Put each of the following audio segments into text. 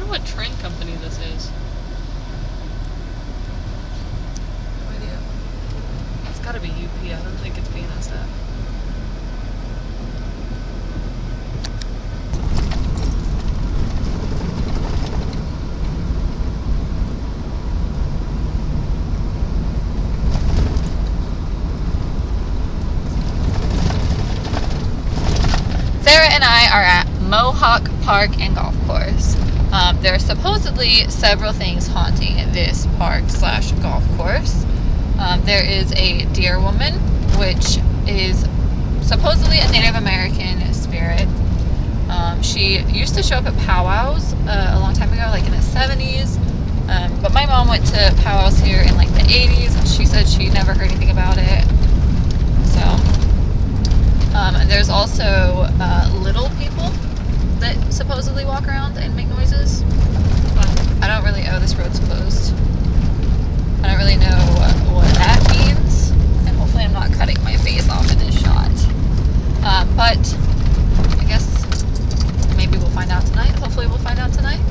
what train company this is. No idea. It's gotta be UP. I don't think it's BNSF. Sarah and I are at Mohawk Park and Golf Course. There are supposedly several things haunting this park/golf course. There is a deer woman, which is supposedly a Native American spirit. She used to show up at powwows a long time ago, like in the 70s. But my mom went to powwows here in like the 80s, and she said she never heard anything about it. So, there's also little people that supposedly walk around and make noises. I don't really, oh, this road's closed. I don't really know what that means, and hopefully I'm not cutting my face off in this shot. But I guess maybe we'll find out tonight. Hopefully we'll find out tonight.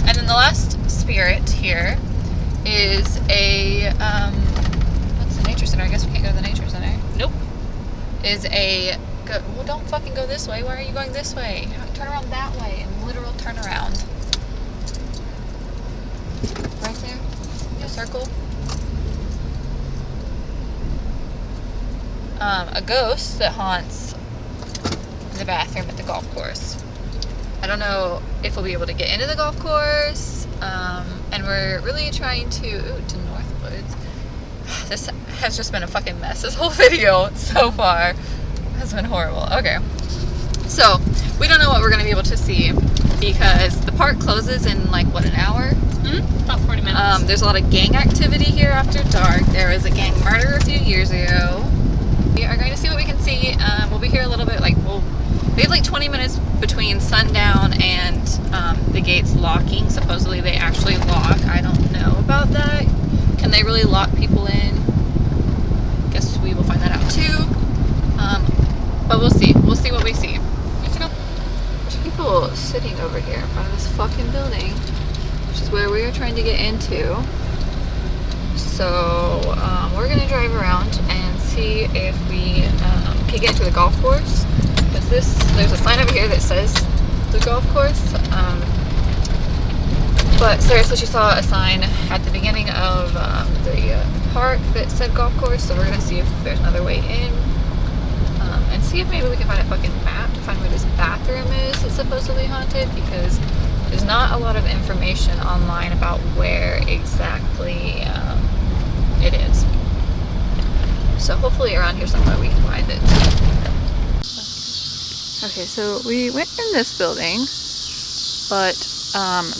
And then the last spirit here is a, what's the nature center? I guess we can't go to the nature center. Nope. Is a, well, don't fucking go this way. Why are you going this way? Turn around that way, and literal turn around. Right there? A circle. A ghost that haunts the bathroom at the golf course. I don't know if we'll be able to get into the golf course, and we're really trying to Northwoods. This has just been a fucking mess. This whole video so far has been horrible. Okay, so we don't know what we're going to be able to see because the park closes in like, what, an hour? About 40 minutes. There's a lot of gang activity here after dark. There was a gang murder a few years ago. We are going to see what we can see. We'll be here a little bit, like, we have like 20 minutes between sundown and the gates locking. Supposedly they actually lock. I don't know about that. Can they really lock people in? Guess we will find that out too. But we'll see. We'll see what we see. There's people sitting over here in front of this fucking building, which is where we are trying to get into. So we're gonna drive around and see if we can get to the golf course. Because there's a sign over here that says the golf course. But Sarah said she saw a sign at the beginning of the park that said golf course. So we're gonna see if there's another way in, and see if maybe we can find a fucking map to find where this bathroom is that's supposedly haunted, because there's not a lot of information online about where exactly it is. So hopefully around here somewhere we can find it. Okay, so we went in this building, but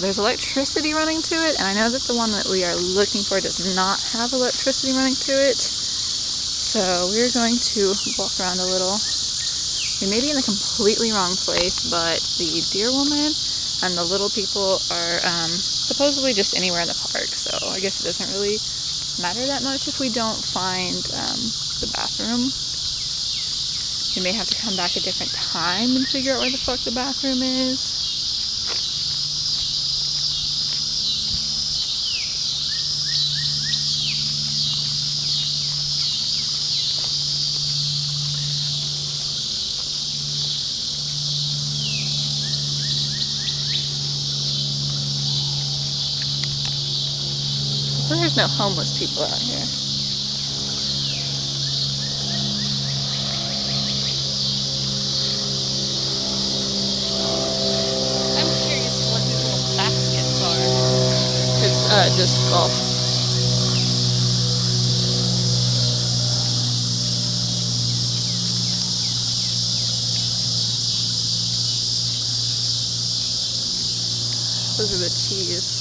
there's electricity running to it, and I know that the one that we are looking for does not have electricity running to it. So we're going to walk around a little. We may be in the completely wrong place, but the deer woman and the little people are supposedly just anywhere in the park, so I guess it doesn't really matter that much if we don't find the bathroom. We may have to come back a different time and figure out where the fuck the bathroom is. Well, there's no homeless people out here. I'm curious what these little baskets are. It's disc golf. Those are the tees.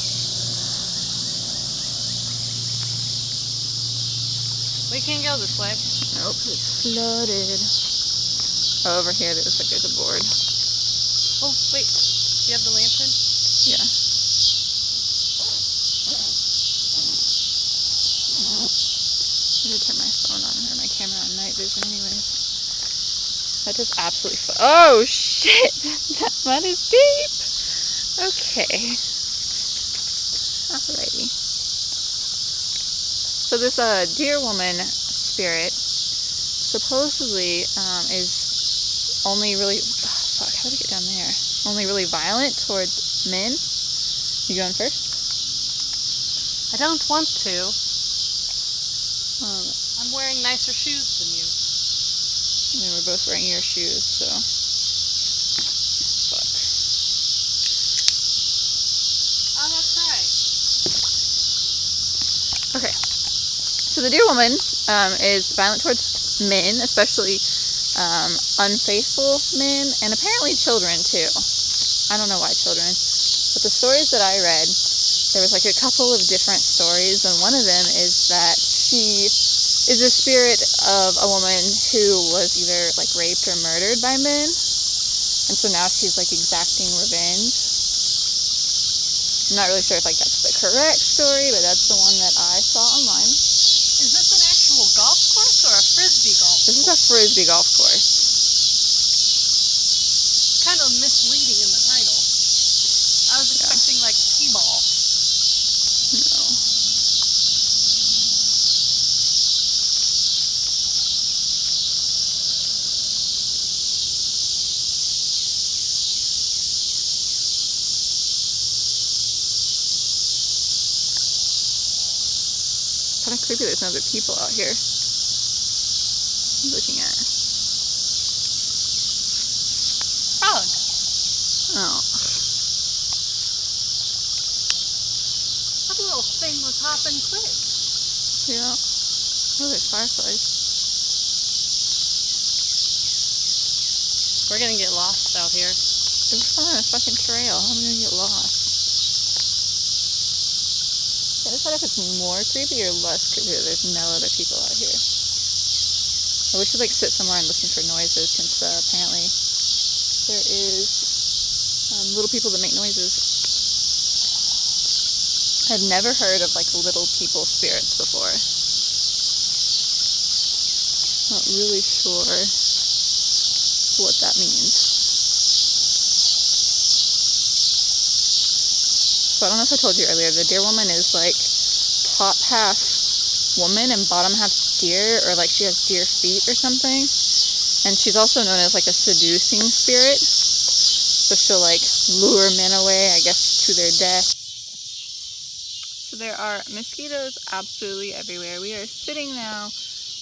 We can't go this way. Nope, it's flooded. Oh, over here, there's a board. Oh, wait. Do you have the lantern? Yeah. I should turn my phone on, or my camera on night vision anyways. That just absolutely oh shit! That mud is deep! Okay. Alrighty. So this deer woman spirit supposedly is only really fuck, how do we get down there? Only really violent towards men. You going first? I don't want to. Um, I'm wearing nicer shoes than you. I mean, we're both wearing your shoes, so fuck. Oh, that's right. Okay. So the deer woman is violent towards men, especially unfaithful men, and apparently children too. I don't know why children, but the stories that I read, there was like a couple of different stories, and one of them is that she is a spirit of a woman who was either like raped or murdered by men, and so now she's like exacting revenge. I'm not really sure if like that's the correct story, but that's the one that I saw online. Is this an actual golf course or a frisbee golf course? This is a frisbee golf course. Kind of misleading in the title. I was expecting like t-ball. No. Kind of creepy there's no other people out here. What are you looking at? Frog. Oh. That little thing was hopping quick. Yeah. Oh, there's fireflies. We're gonna get lost out here. We're following a fucking trail. How am I gonna get lost? Can't decide if it's more creepy or less creepy that there's no other people out here. Or we should like sit somewhere and listen for noises, since apparently there is little people that make noises. I've never heard of like little people spirits before. Not really sure what that means. So I don't know if I told you earlier, the deer woman is like top half woman and bottom half deer, or like she has deer feet or something. And she's also known as like a seducing spirit. So she'll like lure men away, I guess, to their death. So there are mosquitoes absolutely everywhere. We are sitting now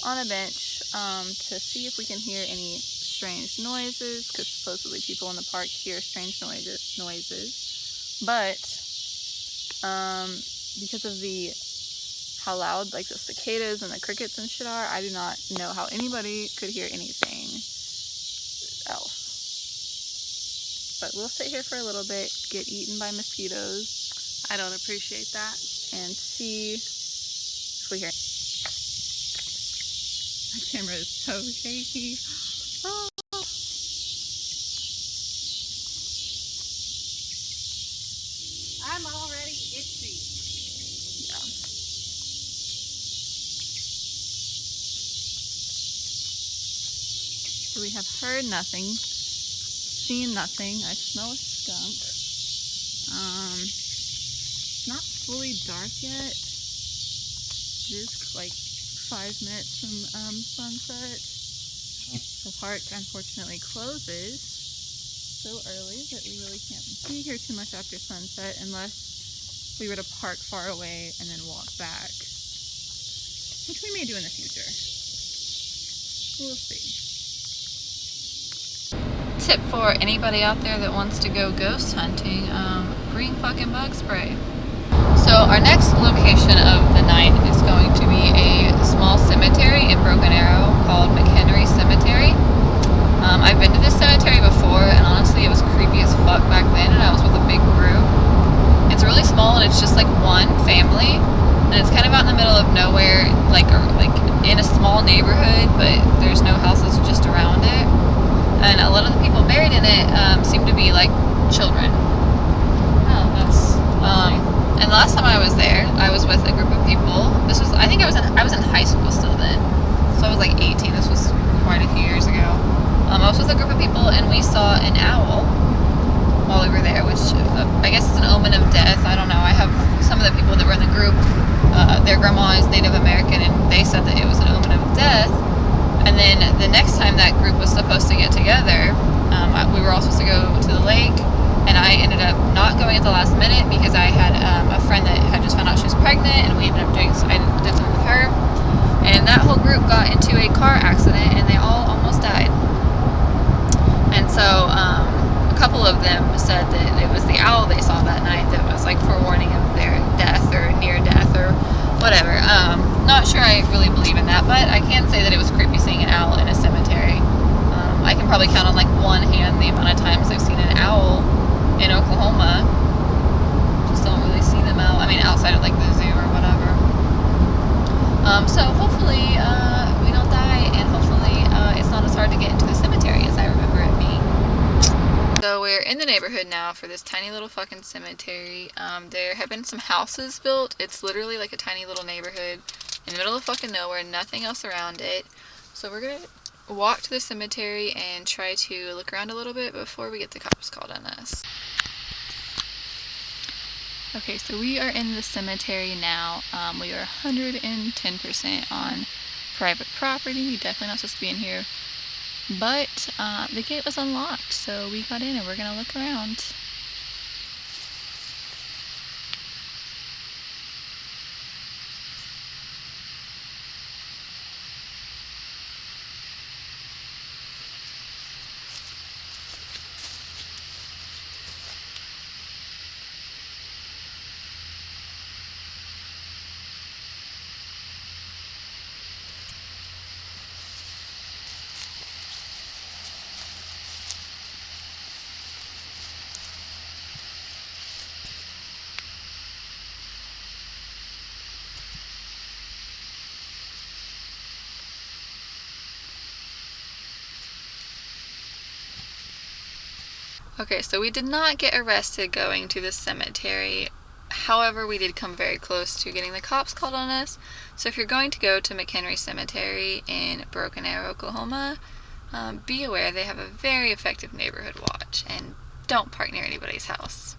on a bench to see if we can hear any strange noises, because supposedly people in the park hear strange noises. But because of how loud like the cicadas and the crickets and shit are, I do not know how anybody could hear anything else. But we'll sit here for a little bit, get eaten by mosquitoes. I don't appreciate that. And see if we hear. My camera is so shaky. Oh. I'm already itchy. Yeah. So we have heard nothing, seen nothing. I smell a skunk. It's not fully dark yet. It is like 5 minutes from sunset. The park unfortunately closes so early that we really can't be here too much after sunset unless we were to park far away and then walk back, which we may do in the future. We'll see. Tip for anybody out there that wants to go ghost hunting, bring fucking bug spray. So our next location of the night is going to be a small cemetery in Broken Arrow called McHenry Cemetery. I've been to this cemetery before, and honestly it was creepy as fuck back then, and I was with a big group. It's really small, and it's just like one family, and it's kind of out in the middle of nowhere, like in a small neighborhood, but there's no houses just around it. And a lot of the people buried in it seem to be like children. Oh, that's And the last time I was there, I was with a group of people. I think I was in high school still then, so I was like 18. This was quite a few years ago. I was with a group of people, and we saw an owl while we were there, which I guess it's an omen of death. I don't know. I have some of the people that were in the group, their grandma is Native American, and they said that it was an omen of death. And then the next time that group was supposed to get together, we were all supposed to go to the lake, and I ended up not going at the last minute because I had a friend that had just found out she was pregnant, and we ended up I did something with her. And that whole group got into a car accident, and they all almost died. And so a couple of them said that it was the owl they saw that night that was like forewarning of their death or near death or whatever. Not sure I really believe in that, but I can say that it was creepy seeing an owl in a cemetery. I can probably count on like one hand the amount of times I've seen an owl in Oklahoma. Just don't really see them out. I mean, outside of like the zoo or whatever. So hopefully we don't die, and hopefully it's not as hard to get into the cemetery as I remember it being. So we're in the neighborhood now for this tiny little fucking cemetery. There have been some houses built. It's literally like a tiny little neighborhood in the middle of fucking nowhere, nothing else around it. So we're gonna walk to the cemetery and try to look around a little bit before we get the cops called on us. Okay, so we are in the cemetery now. We are 110% on private property. Definitely not supposed to be in here. But the gate was unlocked, so we got in and we're gonna look around. Okay, so we did not get arrested going to the cemetery. However, we did come very close to getting the cops called on us. So if you're going to go to McHenry Cemetery in Broken Arrow, Oklahoma, be aware they have a very effective neighborhood watch, and don't park near anybody's house.